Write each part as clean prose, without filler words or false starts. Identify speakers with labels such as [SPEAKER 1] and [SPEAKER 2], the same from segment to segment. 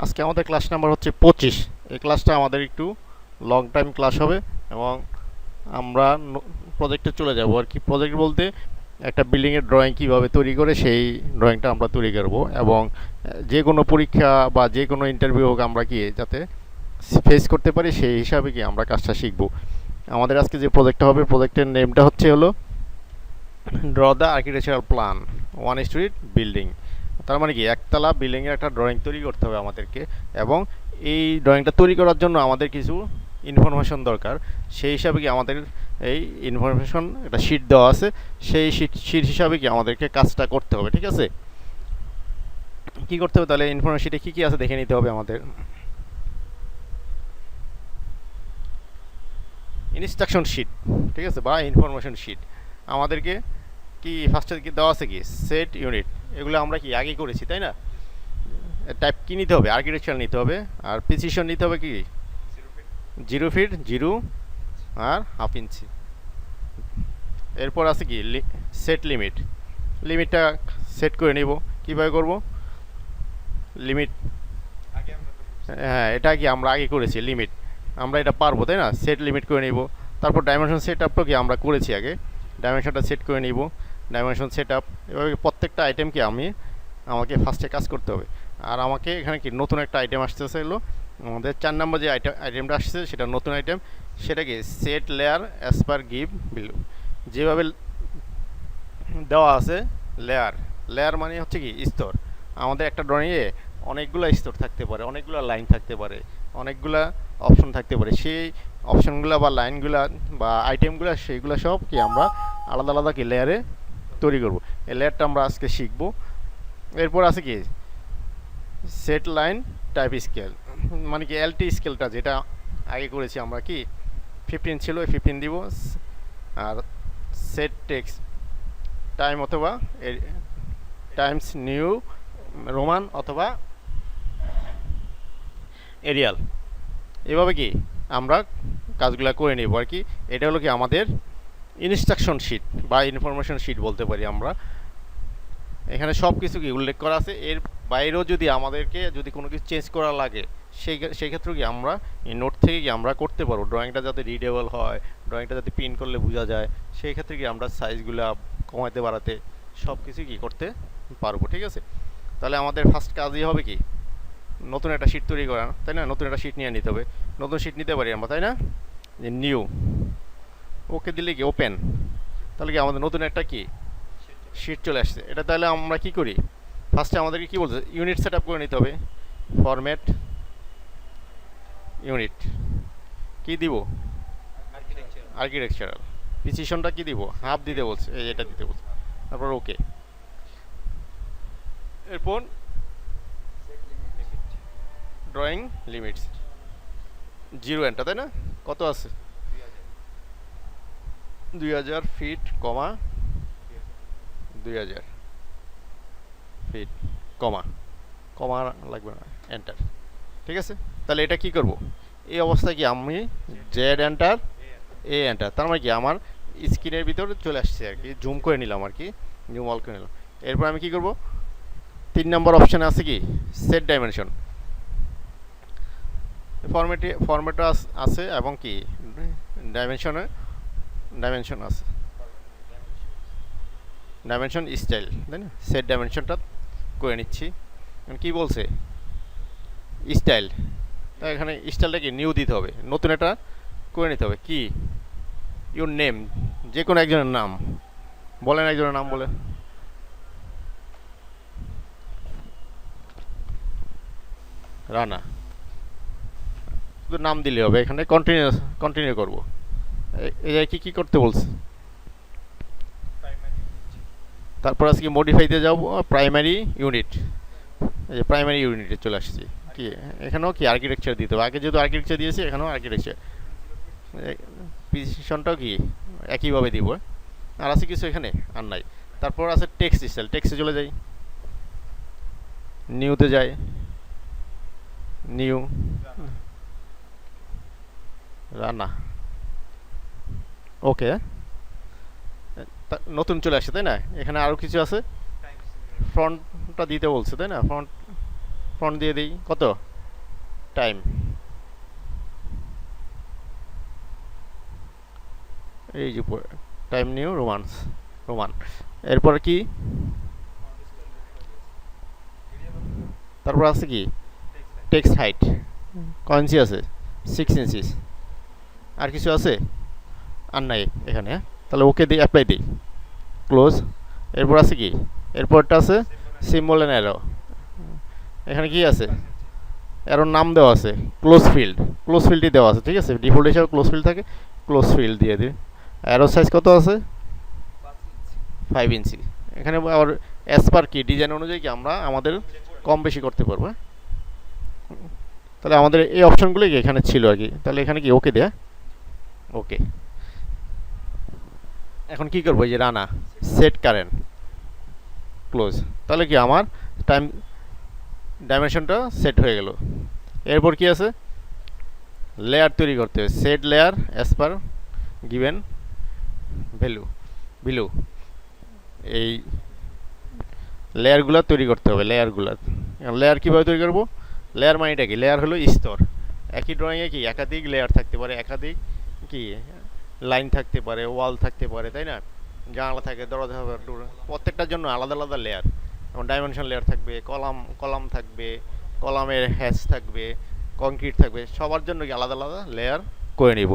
[SPEAKER 1] আজকে আমাদের class number হচ্ছে 25। এই ক্লাসটা আমাদের একটু লং টাইম ক্লাস হবে এবং আমরা প্রজেক্টে চলে যাব আর কি। প্রজেক্ট বলতে একটা বিল্ডিংয়ের ড্রয়িং কীভাবে তৈরি করে সেই ড্রয়িংটা আমরা তৈরি করব এবং যে কোনো পরীক্ষা বা যে কোনো ইন্টারভিউ হোক আমরা কি যাতে ফেস করতে পারি সেই হিসাবে কি আমরা কাজটা শিখব। আমাদের আজকে যে প্রজেক্টটা হবে, প্রজেক্টের নেমটা হলো draw the architectural plan one storied building. তার মানে কি একতলা বিল্ডিংয়ের একটা ড্রয়িং তৈরি করতে হবে আমাদেরকে, এবং এই ড্রয়িংটা তৈরি করার জন্য আমাদের কিছু ইনফরমেশন দরকার। সেই হিসাবে কি আমাদের এই ইনফরমেশন একটা শিট দেওয়া আছে, সেই শিট হিসাবে কি আমাদেরকে কাজটা করতে হবে। ঠিক আছে, কি করতে হবে তাহলে? ইনফরমেশন শিটে কী কী আছে দেখে নিতে হবে আমাদের। ইনস্ট্রাকশন শিট, ঠিক আছে, বা ইনফরমেশন শিট আমাদেরকে কি ফার্স্টে কি দেওয়া আছে কি সেট ইউনিট, এগুলো আমরা কি আগে করেছি তাই না। টাইপ কি নিতে হবে? আর্কিটেকচার নিতে হবে, আর প্রিসিশন নিতে হবে কি 0 ফিট 0 আর হাফ ইঞ্চি। এরপর আছে কি সেট লিমিট, লিমিটটা সেট করে নিব। কীভাবে করব লিমিট? হ্যাঁ, এটা কি আমরা আগে করেছি লিমিট, আমরা এটা পারবো তাই না। সেট লিমিট করে নিব। তারপর ডাইমেনশন সেট আপটা কি আমরা করেছি আগে, ডাইমেনশনটা সেট করে নিব। ডাইমেনশন সেট আপ, এভাবে প্রত্যেকটা আইটেমকে আমাকে ফার্স্টে কাজ করতে হবে। আর আমাকে এখানে কি নতুন একটা আইটেম আসতেছে, এলো আমাদের 4 নম্বর যে আইটেমটা আসছে সেটা নতুন আইটেম। সেটা কি set layer as per give below, যেভাবে দেওয়া আছে লেয়ার। লেয়ার মানে হচ্ছে কি স্তর। আমাদের একটা ড্রয়িংয়ে অনেকগুলো স্তর থাকতে পারে, অনেকগুলো লাইন থাকতে পারে, অনেকগুলা অপশন থাকতে পারে। সেই অপশনগুলো বা লাইনগুলো বা আইটেমগুলো সেইগুলো সব কি আমরা আলাদা আলাদা কি লেয়ারে তৈরি করব। এই লেয়ারটা আমরা আজকে শিখব। এরপর আছে কি সেট লাইন টাইপ স্কেল, মানে কি এলটি স্কেলটা যেটা আগে করেছি আমরা, কি 15 ছিল, 15 দিব। আর সেট টেক্সট টাইম অথবা টাইমস নিউ রোমান অথবা এরিয়াল, এভাবে কি আমরা কাজগুলো করে নেব আর কি। এটা হলো কি আমাদের ইনস্ট্রাকশন শিট বা ইনফরমেশন শিট বলতে পারি আমরা। এখানে সব কিছু কি উল্লেখ করা আছে। এর বাইরেও যদি আমাদেরকে যদি কোনো কিছু চেঞ্জ করা লাগে সেই ক্ষেত্রে কি আমরা এই নোট থেকে কি আমরা করতে পারবো। ড্রয়িংটা যাতে রিডেবল হয়, ড্রয়িংটা যাতে প্রিন্ট করলে বোঝা যায়, সেই ক্ষেত্রে কি আমরা সাইজগুলো কমাতে বাড়াতে সব কিছু কি করতে পারবো। ঠিক আছে, তাহলে আমাদের ফার্স্ট কাজই হবে কি নতুন একটা শিট তৈরি করা, তাই না। নতুন একটা শিট নিয়ে নিতে হবে। নতুন শিট নিতে পারি আমরা, তাই না। যে নিউ, ওকে দিলে কি ওপেন, তাহলে কি আমাদের নতুন একটা কি শিট চলে আসছে। এটা তাহলে আমরা কি করি, ফার্স্টে আমাদেরকে কি বলছে ইউনিট সেট আপ করে নিতে হবে। ফরম্যাট ইউনিট, কি দিব আর্কিটেকচারাল। প্রিসিশনটা কি দিব হাফ দিতে বলছে, এই এটা দিতে বলছে। তারপর ওকে। এরপর ড্রয়িং লিমিটস 0 এন্টার, তাই না। কত আছে 2000 ফিট কমা 2000 ফিট কমা কমা লাগবে না, এন্টার। ঠিক আছে, তাহলে এটা কি করব, এই অবস্থায় কি আমি জেড এন্টার এ এন্টার, তার মানে কি আমার স্ক্রিনের ভিতরে চলে আসছে আর কি। জুম করে নিলাম আর কি, জুম অল করে নিলাম। এরপর আমি কি করব, 3 নম্বর অপশানে আছে কি সেট ডাইমেনশন। ফরম্যাটও আছে এবং কি ডাইমেনশন আছে, ডাইমেনশন স্টাইল, তাই না। সেট ডাইমেনশনটা করে নিচ্ছি। কি বলছে স্টাইল, তাই এখানে স্টাইলটা কি নিউ দিতে হবে, নতুন এটা করে নিতে হবে। কি ইউর নেম, যে কোনো একজনের নাম বলেন, একজনের নাম বলে। রানা, শুধু নাম দিলে হবে। এখানে কন্টিনিউ করব। এই কি কি করতে বলছে, তারপর আজকে মডিফাইতে যাব প্রাইমারি ইউনিট। এই যে প্রাইমারি ইউনিটে চলে আসছি। কি এখানেও কি আর্কিটেকচার দিতে হবে, আগে যেহেতু আর্কিটেকচার দিয়েছি এখানেও আর্কিটেকচার। প্রিসিশনটাও কি একইভাবে দিব। আর আছে কিছু এখানে আর নাই। তারপর আছে টেক্সট স্টাইল, টেক্সটে চলে যাই, নিউতে যাই, নিউ রানা, ওকে। নতুন চলে আসছে, তাই না। এখানে আরও কিছু আছে, ফ্রন্টটা দিতে বলছে, তাই না। ফ্রন্ট দিয়ে দিই কত টাইম, এই যে টাইম নিউ রোমান। এরপর কি, তারপর আছে কি টেক্সট হাইট কয় ইঞ্চি আছে, 6 ইঞ্চি। আর কিছু আছে আর নাই এখানে, তাহলে ওকে দিই, অ্যাপ্লাই দিই, ক্লোজ। এরপর আছে কি, এরপরটা আছে সিম্বল এন্ড অ্যারো। এখানে কি আছে, অ্যারোর নাম দেওয়া আছে, ক্লোজ ফিল্ডই দেওয়া আছে, ঠিক আছে, ডিফল্ট হিসাবে ক্লোজ ফিল্ড থাকে, ক্লোজ ফিল্ড দিয়ে দিই। অ্যারো সাইজ কত আছে, 5 ইঞ্চি। এখানে আবার অ্যাজ পার কি ডিজাইন অনুযায়ী কি আমরা আমাদের কম বেশি করতে পারবো। তাহলে আমাদের এই অপশনগুলো এখানে ছিল আর কি, তাহলে এখানে কি ওকে দেয়া, ওকে। এখন কি করবো, এই যে রানা সেট কারেন্ট ক্লোজ, তাহলে কি আমার টাইম ডাইমেনশনটা সেট হয়ে গেল। এরপর কি আছে, লেয়ার তৈরি করতে হবে, set layer as per given value. এই লেয়ারগুলো তৈরি করতে হবে, লেয়ার কীভাবে তৈরি করবো, লেয়ার মানেটা কি, লেয়ার হলো স্তর। একই ড্রয়িংয়ে কি একাধিক লেয়ার থাকতে পারে, একাধিক কি লাইন থাকতে পারে, ওয়াল থাকতে পারে, তাই না, জানালা থাকে, দরজা থাকে, প্রত্যেকটার জন্য আলাদা আলাদা লেয়ার। যেমন ডাইমেনশন লেয়ার থাকবে, কলাম থাকবে, কলামের হ্যাচ থাকবে, কংক্রিট থাকবে, সবার জন্য কি আলাদা আলাদা লেয়ার করে নিব।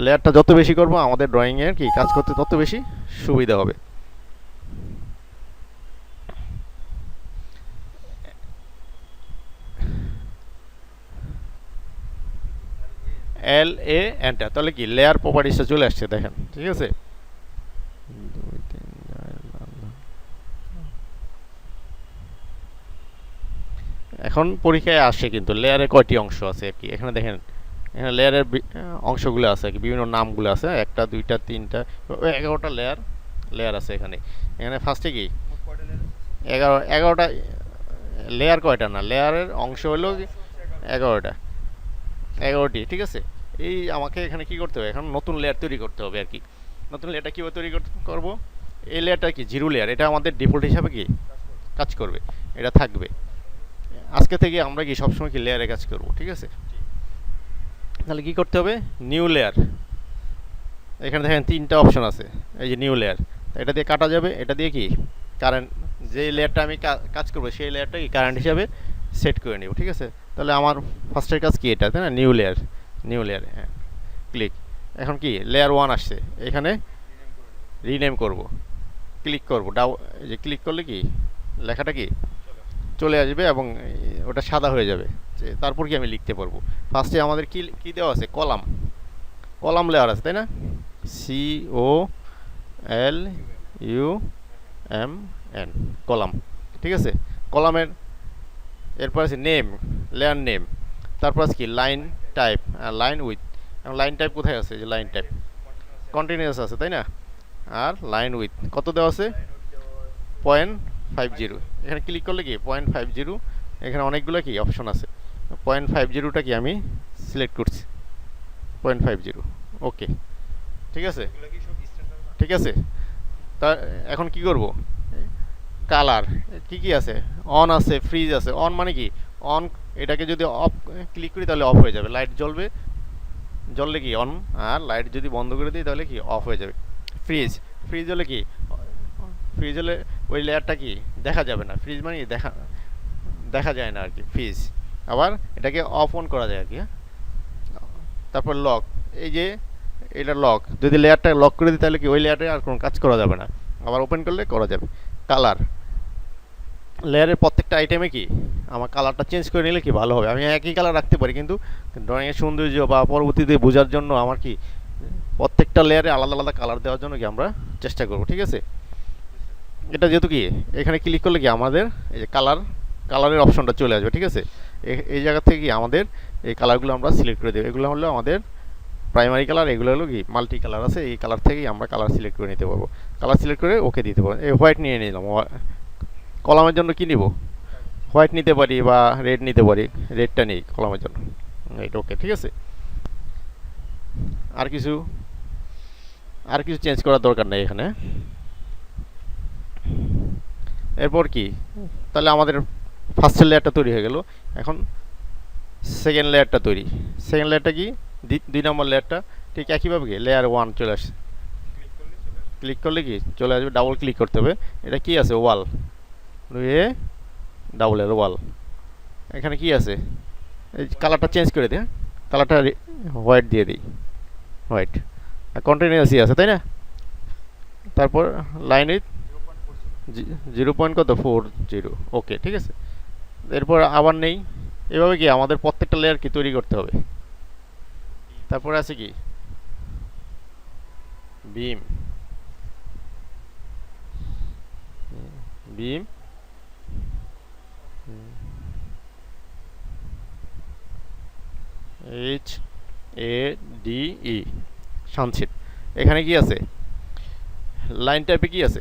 [SPEAKER 1] লেয়ারটা যত বেশি করব আমাদের ড্রয়িংয়ের কি কাজ করতে তত বেশি সুবিধা হবে। LA এন্টার, তাহলে কি লেয়ার প্রপার্টিসটা চলে আসছে, দেখেন, ঠিক আছে। এখন পরীক্ষায় আসে কিন্তু লেয়ারে কয়টি অংশ আছে কি, এখানে দেখেন, এখানে লেয়ারের অংশগুলো আছে কি, বিভিন্ন নামগুলো আছে, 1টা 2টা 3টা 11টা লেয়ার আছে এখানে। এখানে ফার্স্টে কি 11টা লেয়ার, কয়টা না, লেয়ারের অংশ হলো 11টি, ঠিক আছে। এই আমাকে এখানে কি করতে হবে, এখন নতুন লেয়ার তৈরি করতে হবে আর কি। নতুন লেয়ারটা কীভাবে তৈরি করবো, এই লেয়ারটা কি 0 লেয়ার, এটা আমাদের ডিফল্ট হিসাবে কি কাজ করবে, এটা থাকবে। আজকে থেকে আমরা কি সবসময় কি লেয়ারে কাজ করব, ঠিক আছে। তাহলে কি করতে হবে, নিউ লেয়ার, এখানে দেখেন 3টা অপশন আছে, এই যে নিউ লেয়ার, এটা দিয়ে কাটা যাবে, এটা দিয়ে কি কারেন্ট, যে লেয়ারটা আমি কাজ করবো সেই লেয়ারটা কি কারেন্ট হিসাবে সেট করে নিব, ঠিক আছে। তাহলে আমার ফার্স্টের কাজ কি এটা, তাই না, নিউ লেয়ার, হ্যাঁ, ক্লিক। এখন কি লেয়ার 1 আসছে, এখানে রিনেম করব, ক্লিক করব, যে ক্লিক করলে কি লেখাটা কি চলে আসবে এবং ওটা সাদা হয়ে যাবে। তারপর কি আমি লিখতে পারবো, ফার্স্টে আমাদের কি দেওয়া আছে, কলাম লেয়ার আছে, তাই না, COLUMN, কলাম, ঠিক আছে। কলামের এরপর আছে লেয়ার নেম, তারপর আছে কি line type, line with. Line type কোথায় আছে, যে লাইন টাইপ কন্টিনিউয়াস আছে, তাই না। আর লাইন উইথ কত দেওয়া আছে, 0.50, এখানে ক্লিক করলে কি 0.50, এখানে অনেকগুলো কি অপশন আছে, 0.50টা কি আমি সিলেক্ট করছি, 0.50, ওকে, ঠিক আছে। তা এখন কি করব, কালার কি আছে, অন আছে, ফ্রিজ আছে। অন মানে কি, অন, এটাকে যদি অফ ক্লিক করি তাহলে অফ হয়ে যাবে, লাইট জ্বললে কি অন, আর লাইট যদি বন্ধ করে দিই তাহলে কি অফ হয়ে যাবে। ফ্রিজ হলে কি, ফ্রিজ হলে ওই লেয়ারটা কি দেখা যাবে না, ফ্রিজ মানে দেখা যায় না আর কি ফ্রিজ। আবার এটাকে অফ অন করা যায় আর কি, হ্যাঁ। তারপর লক, এই যে এটা লক, যদি লেয়ারটা লক করে দিই তাহলে কি ওই লেয়ারে আর কোনো কাজ করা যাবে না, আবার ওপেন করলে করা যাবে। কালার, লেয়ারের প্রত্যেকটা আইটেমে কি আমার কালারটা চেঞ্জ করে নিলে কি ভালো হবে, আমি একই কালার রাখতে পারি কিন্তু ড্রয়িংয়ের সৌন্দর্য বা পরবর্তীতে বোঝার জন্য আমার কি প্রত্যেকটা লেয়ারে আলাদা আলাদা কালার দেওয়ার জন্য কি আমরা চেষ্টা করব, ঠিক আছে। এটা যেহেতু কি এখানে ক্লিক করলে কি আমাদের এই যে কালারের অপশনটা চলে আসবে, ঠিক আছে। এই জায়গা থেকে কি আমাদের এই কালারগুলো আমরা সিলেক্ট করে দেবো, এগুলো হলো আমাদের প্রাইমারি কালার, এগুলো হলো কি মাল্টি কালার আছে, এই কালার থেকেই আমরা কালার সিলেক্ট করে নিতে পারবো। কালার সিলেক্ট করে ওকে দিতে পারবো। এই হোয়াইট নিয়ে নিলাম, কলামের জন্য কি নিব, হোয়াইট নিতে পারি বা রেড নিতে পারি, রেডটা নেই কলামের জন্য, এটা ওকে, ঠিক আছে। আর কিছু চেঞ্জ করার দরকার নেই এখানে। এরপর কি, তাহলে আমাদের ফার্স্ট লেয়ারটা তৈরি হয়ে গেল। এখন সেকেন্ড লেয়ারটা তৈরি। সেকেন্ড লেয়ারটা কি, 2 নম্বর লেয়ারটা ঠিক একইভাবে কি লেয়ার 1 চলে আসে, ক্লিক করলে কি চলে আসবে, ডাবল ক্লিক করতে হবে। এটা কি আছে, ওয়াল, ডাবল এর ওয়াল। এখানে কি আছে, এই কালারটা চেঞ্জ করে দিই, কালারটা হোয়াইট দিয়ে দিই, হোয়াইট। আর কন্টিনিউয়াসই আছে তাই না। তারপর লাইন উইথ 0.40, ওকে ঠিক আছে। এরপর আবার নেই, এভাবে কি আমাদের প্রত্যেকটা লেয়ার কি তৈরি করতে হবে। তারপর আছে কি বিম, বিম HADE, সানশিট। এখানে কি আছে, লাইন টাইপে কি আছে,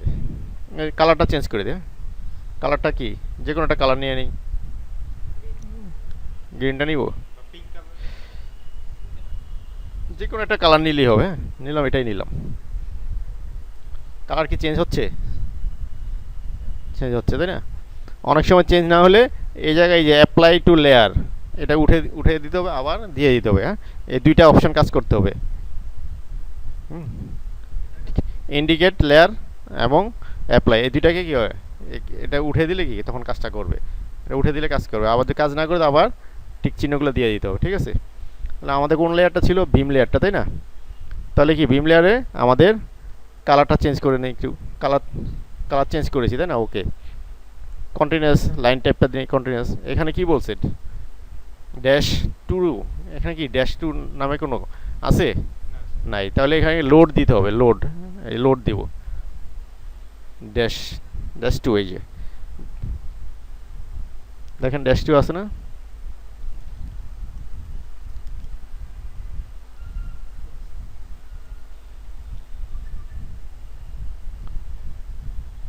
[SPEAKER 1] কালারটা চেঞ্জ করে দে। কালারটা কি, যে কোনো একটা কালার নিয়ে নিই, গ্রিনটা নিব, যে কোনো একটা কালার নিলেই হবে। নিলাম, এটাই নিলাম। কালার কি চেঞ্জ হচ্ছে, চেঞ্জ হচ্ছে তাই না। অনেক সময় চেঞ্জ না হলে এই জায়গায় যে অ্যাপ্লাই টু লেয়ার, এটা উঠে দিতে হবে, আবার দিয়ে দিতে হবে। হ্যাঁ, এই দুইটা অপশন কাজ করতে হবে। ইন্ডিকেট লেয়ার এবং অ্যাপ্লাই, এই দুইটাকে কি হয়, এটা উঠে দিলে কি তখন কাজটা করবে, এটা উঠে দিলে কাজ করবে। আবার যদি কাজ না করে তো আবার টিক চিহ্নগুলো দিয়ে দিতে হবে, ঠিক আছে। তাহলে আমাদের কোন লেয়ারটা ছিল, বিম লেয়ারটা তাই না। তাহলে কি বিম লেয়ারে আমাদের কালারটা চেঞ্জ করে নেই একটু, কালার চেঞ্জ করেছি তাই না, ওকে। কন্টিনিউয়াস লাইন টাইপটা দিয়ে কন্টিনিউয়াস। এখানে কি বলছে, -2, এখানে কি -2 নামে কোনো আছে নাই, তাহলে এখানে লোড দিতে হবে, লোড, এই লোড দিব, -2, এই যে দেখেন -2 আছে না।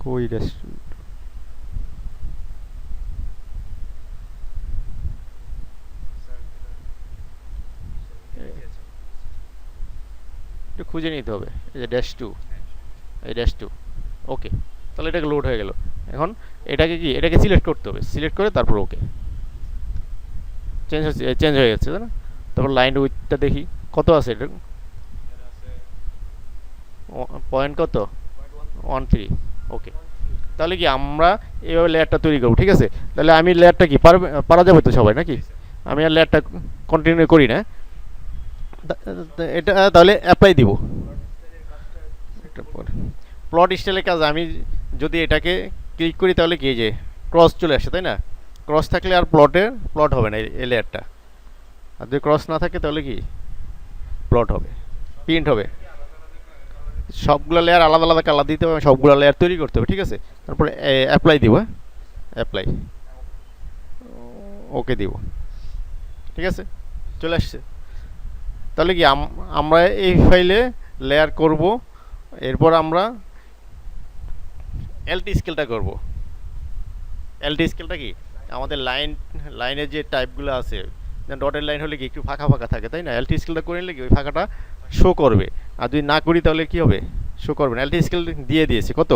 [SPEAKER 1] কই -2, একটু খুঁজে নিতে হবে, এই যে -2, এই -2, ওকে। তাহলে এটাকে লোড হয়ে গেল। এখন এটাকে কি, এটাকে সিলেক্ট করতে হবে, সিলেক্ট করে তারপর ওকে, চেঞ্জ হচ্ছে, চেঞ্জ হয়ে গেছে তাই না। তারপর লাইন উইথটা দেখি কত আছে, এটা পয়েন্ট কত, 13, ওকে। তাহলে কি আমরা এইভাবে লেয়ারটা তৈরি করবো, ঠিক আছে। তাহলে আমি লেয়ারটা কি পারা যাবে তো সবাই নাকি, আমি আর লেয়ারটা কন্টিনিউ করি না। এটা তাহলে অ্যাপ্লাই দিব। প্লট স্টাইলের কাজ, আমি যদি এটাকে ক্লিক করি তাহলে কি যে ক্রস চলে আসে তাই না। ক্রস থাকলে আর প্লট হবে না এই লেয়ারটা, আর যদি ক্রস না থাকে তাহলে কি প্লট হবে, প্রিন্ট হবে। সবগুলো লেয়ার আলাদা আলাদা কালার দিতে হবে, সবগুলো লেয়ার তৈরি করতে হবে, ঠিক আছে। তারপরে অ্যাপ্লাই দিব, অ্যাপ্লাই, ওকে দিব, ঠিক আছে, চলে আসছে। তাহলে কি আমরা এই ফাইলে লেয়ার করব, এরপর আমরা এলটি স্কেলটা করব। এলটি স্কেলটা কি, আমাদের লাইনের যে টাইপগুলো আছে, ডটের লাইন হলে কি একটু ফাঁকা ফাঁকা থাকে তাই না, এলটি স্কেলটা করে নিলে কি ওই ফাঁকাটা শো করবে। আর যদি না করি তাহলে কি হবে, শো করবে না। এলটি স্কেল দিয়ে দিয়েছে কত,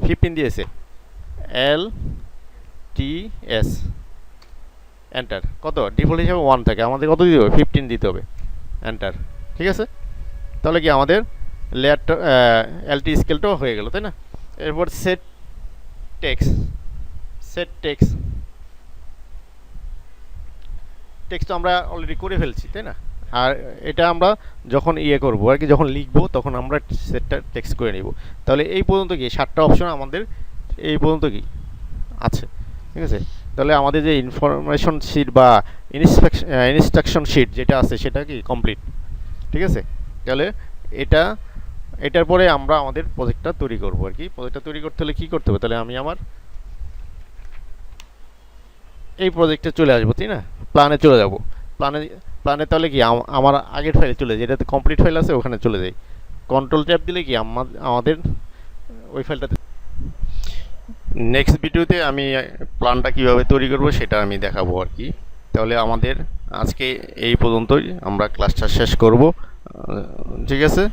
[SPEAKER 1] 15 দিয়েছে, LTS, এন্টার। কত, ডিফল্ট হিসাবে 1 থাকে, আমাদের কত দিতে হবে, 15 দিতে হবে, এন্টার, ঠিক আছে। তাহলে কি আমাদের লেয়ারটা এলটি স্কেলটাও হয়ে গেল তাই না। এরপর সেট টেক্সট তো আমরা অলরেডি করে ফেলছি তাই না। আর এটা আমরা যখন করব আর কি, যখন লিখবো তখন আমরা সেটটা টেক্সট করে নিব। তাহলে এই পর্যন্ত কি 7টা অপশন আমাদের এই পর্যন্ত কি আছে, ঠিক আছে। তাহলে আমাদের যে ইনফরমেশন শিট বা ইনস্ট্রাকশন শিট যেটা আছে সেটা কি কমপ্লিট, ঠিক আছে। তাহলে এটার পরে আমরা আমাদের প্রজেক্টটা তৈরি করব আর কি। প্রজেক্টটা তৈরি করতে হলে কি করতে হবে, তাহলে আমি আমার এই প্রজেক্টে চলে আসবো তাই না, প্ল্যানে চলে যাব। প্ল্যানে তাহলে কি আমার আগের ফাইলে চলে যায়, যেটাতে কমপ্লিট ফাইল আছে ওখানে চলে যাই। কন্ট্রোল ট্যাব দিলে কি আমাদের ওই ফাইলটাতে। নেক্সট ভিডিওতে আমি প্ল্যানটা কিভাবে তৈরি করব সেটা আমি দেখাবো আর কি। তাহলে আমাদের আজকে এই পর্যন্তই, আমরা ক্লাসটা শেষ করব, ঠিক আছে।